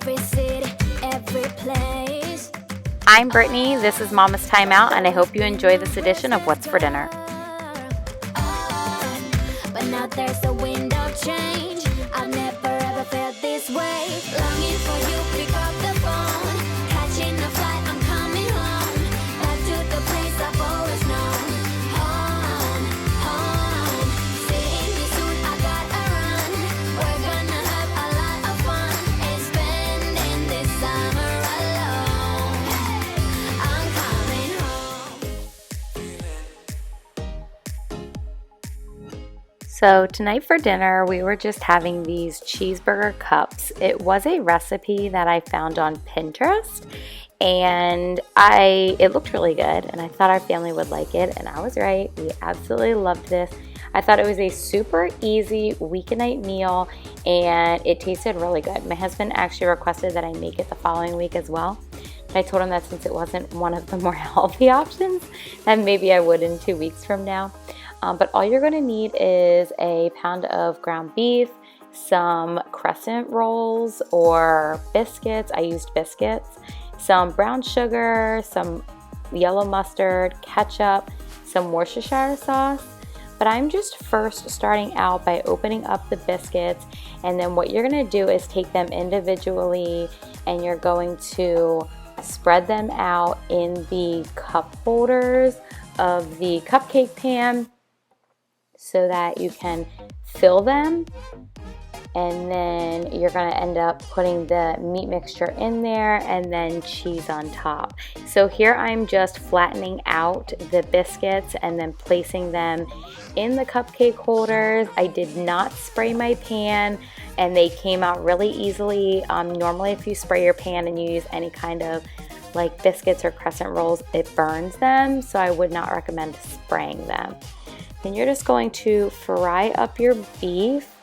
every city, every place. I'm Brittany, this is Mama's Timeout, and I hope you enjoy this edition of What's for Dinner. But now there's a window change. I've never ever felt this way. Longing for you, pick up the phone. Catching a flight, I'm coming home. Back to the place I've always known. Home, home. Seeing you soon, I gotta run. We're gonna have a lot of fun. And spending this summer alone. I'm coming home. So tonight for dinner, we were just having these cheeseburger cups. It was a recipe that I found on Pinterest, and it looked really good, and I thought our family would like it, and I was right. We absolutely loved this. I thought it was a super easy weeknight meal, and it tasted really good. My husband actually requested that I make it the following week as well. I told him that since it wasn't one of the more healthy options, then maybe I would in 2 weeks from now. But all you're going to need is a pound of ground beef, some crescent rolls or biscuits. I used biscuits, some brown sugar, some yellow mustard, ketchup, some Worcestershire sauce. But I'm just first starting out by opening up the biscuits, and then what you're going to do is take them individually, and you're going to spread them out in the cup holders of the cupcake pan, so that you can fill them, and then you're going to end up putting the meat mixture in there and then cheese on top. So here I'm just flattening out the biscuits and then placing them in the cupcake holders. I did not spray my pan, and they came out really easily. Normally if you spray your pan and you use any kind of like biscuits or crescent rolls, it burns them, so I would not recommend spraying them. Then you're just going to fry up your beef,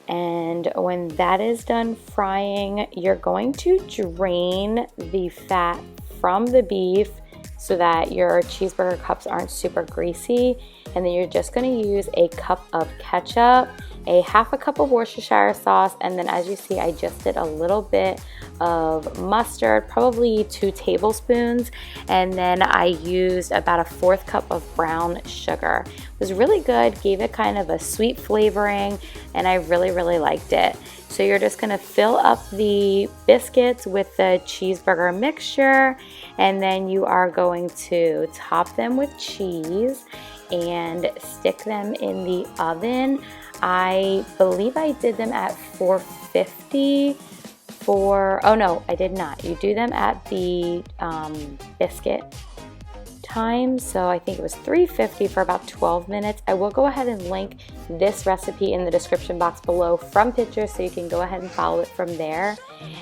and when that is done frying, you're going to drain the fat from the beef so that your cheeseburger cups aren't super greasy. And then you're just going to use a cup of ketchup, a half a cup of Worcestershire sauce, and then as you see, I just did a little bit of mustard, probably 2 tablespoons, and then I used about a 1/4 cup of brown sugar. It was really good, gave it kind of a sweet flavoring, and I really liked it. So you're just going to fill up the biscuits with the cheeseburger mixture, and then you are going to top them with cheese and stick them in the oven. I believe I did them at 450 oh no, I did not. You do them at the biscuit time, so I think it was 350 for about 12 minutes. I will go ahead and link this recipe in the description box below from Pinterest, so you can go ahead and follow it from there.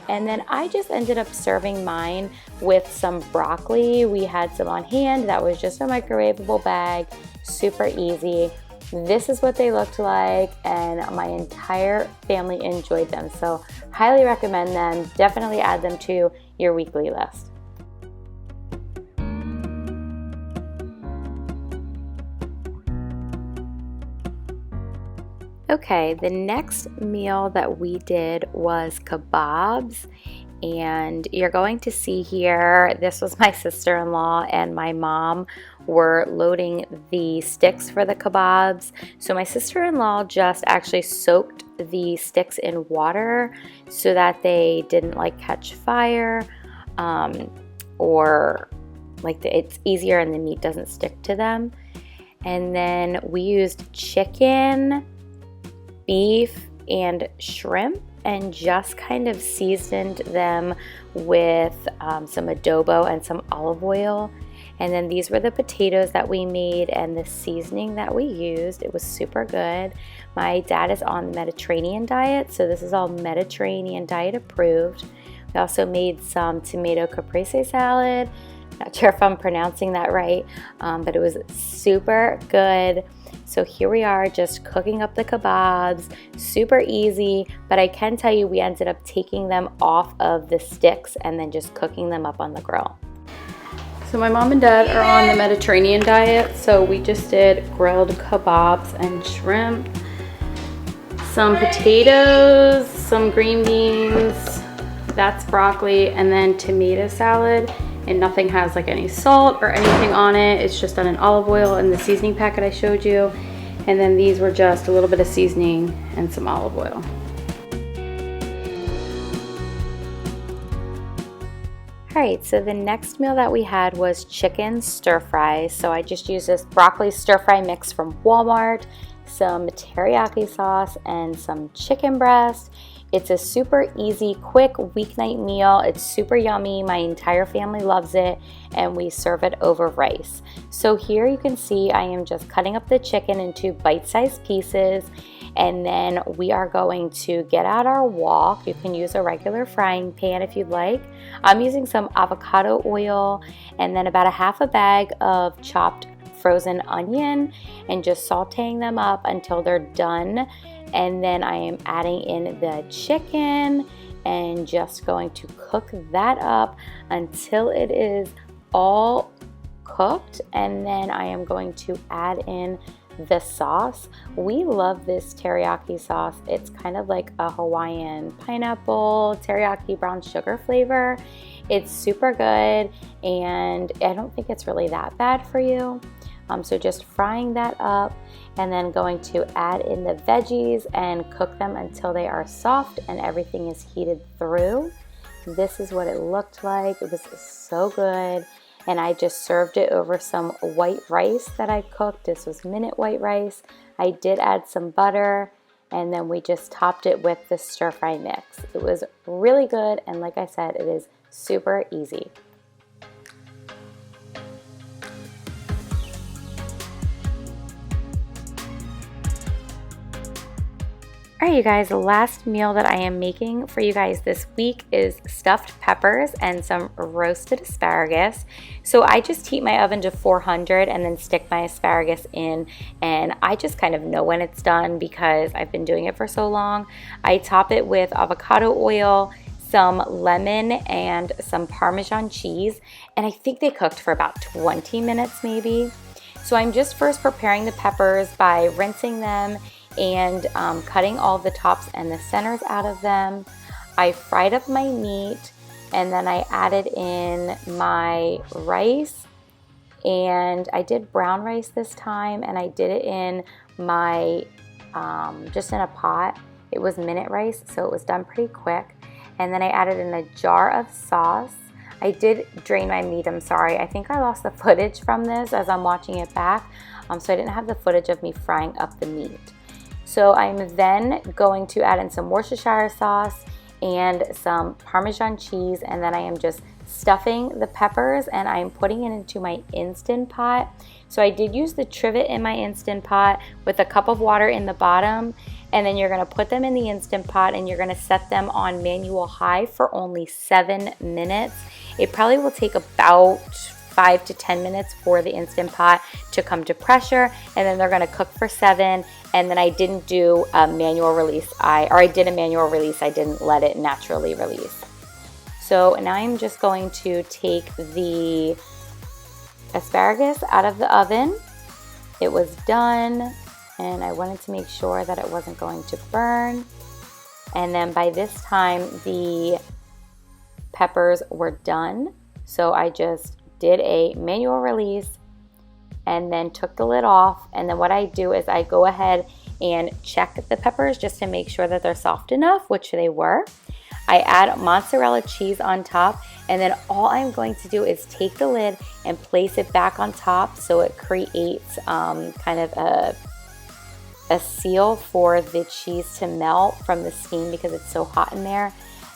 And then I just ended up serving mine with some broccoli. We had some on hand. That was just a microwavable bag, super easy. This is what they looked like, and my entire family enjoyed them, so highly recommend them. Definitely add them to your weekly list. Okay, the next meal that we did was kebabs, and you're going to see here, this was my sister-in-law and my mom were loading the sticks for the kebabs. So my sister-in-law just actually soaked the sticks in water so that they didn't like catch fire, or like it's easier and the meat doesn't stick to them. And then we used chicken, beef, and shrimp, and just kind of seasoned them with some adobo and some olive oil. And then these were the potatoes that we made and the seasoning that we used. It was super good. My dad is on the Mediterranean diet, so this is all Mediterranean diet approved. We also made some tomato caprese salad. Not sure if I'm pronouncing that right, but it was super good. So here we are just cooking up the kebabs, super easy, but I can tell you we ended up taking them off of the sticks and then just cooking them up on the grill. So my mom and dad are on the Mediterranean diet, so we just did grilled kebabs and shrimp, some potatoes, some green beans, That's broccoli, and then tomato salad, and nothing has like any salt or anything on it. It's just done in olive oil in the seasoning packet I showed you. And then these were just a little bit of seasoning and some olive oil. All right, so the next meal that we had was chicken stir fry. So I just used this broccoli stir fry mix from Walmart, some teriyaki sauce, and some chicken breast. It's a super easy, quick weeknight meal. It's super yummy. My entire family loves it, and we serve it over rice. So here you can see I am just cutting up the chicken into bite-sized pieces, and then we are going to get out our wok. You can use a regular frying pan if you'd like. I'm using some avocado oil and then about a half a bag of chopped frozen onion and just sauteing them up until they're done. And then I am adding in the chicken and just going to cook that up until it is all cooked. And then I am going to add in the sauce. We love this teriyaki sauce. It's kind of like a Hawaiian pineapple teriyaki brown sugar flavor. It's super good, and I don't think it's really that bad for you. So just frying that up and then going to add in the veggies and cook them until they are soft and everything is heated through. This is what it looked like. It was so good. And I just served it over some white rice that I cooked. This was minute white rice. I did add some butter, and then we just topped it with the stir fry mix. It was really good, and like I said, it is super easy. All right, you guys, the last meal that I am making for you guys this week is stuffed peppers and some roasted asparagus. So I just heat my oven to 400 and then stick my asparagus in, and I just kind of know when it's done because I've been doing it for so long. I top it with avocado oil, some lemon, and some Parmesan cheese, and I think they cooked for about 20 minutes maybe. So I'm just first preparing the peppers by rinsing them and cutting all the tops and the centers out of them. I fried up my meat, and then I added in my rice, and I did brown rice this time, and I did it in my just in a pot. It was minute rice, so it was done pretty quick. And then I added in a jar of sauce. I did drain my meat, I'm sorry. I think I lost the footage from this as I'm watching it back, so I didn't have the footage of me frying up the meat. So I'm then going to add in some Worcestershire sauce and some Parmesan cheese, and then I am just stuffing the peppers and I'm putting it into my Instant Pot. So I did use the trivet in my Instant Pot with a cup of water in the bottom, and then you're gonna put them in the Instant Pot and you're gonna set them on manual high for only 7 minutes. It probably will take about 5 to 10 minutes for the Instant Pot to come to pressure, and then they're gonna cook for 7. And then I didn't do a manual release. I did a manual release, I didn't let it naturally release. So now I'm just going to take the asparagus out of the oven. It was done, and I wanted to make sure that it wasn't going to burn. And then by this time, the peppers were done. So I just did a manual release and then took the lid off. And then what I do is I go ahead and check the peppers just to make sure that they're soft enough, which they were. I add mozzarella cheese on top, and then all I'm going to do is take the lid and place it back on top so it creates kind of a seal for the cheese to melt from the steam because it's so hot in there.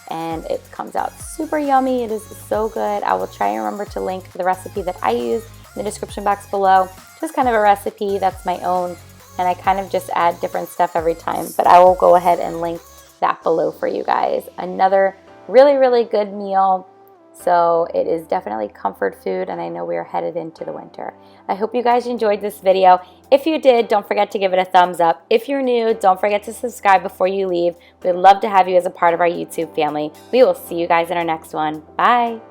And it comes out super yummy. It is so good. I will try and remember to link the recipe that I use in the description box below. Just kind of a recipe that's my own, and I kind of just add different stuff every time, but I will go ahead and link that below for you guys. Another really, really good meal. So it is definitely comfort food, and I know we are headed into the winter. I hope you guys enjoyed this video. If you did, don't forget to give it a thumbs up. If you're new, don't forget to subscribe before you leave. We'd love to have you as a part of our YouTube family. We will see you guys in our next one. Bye.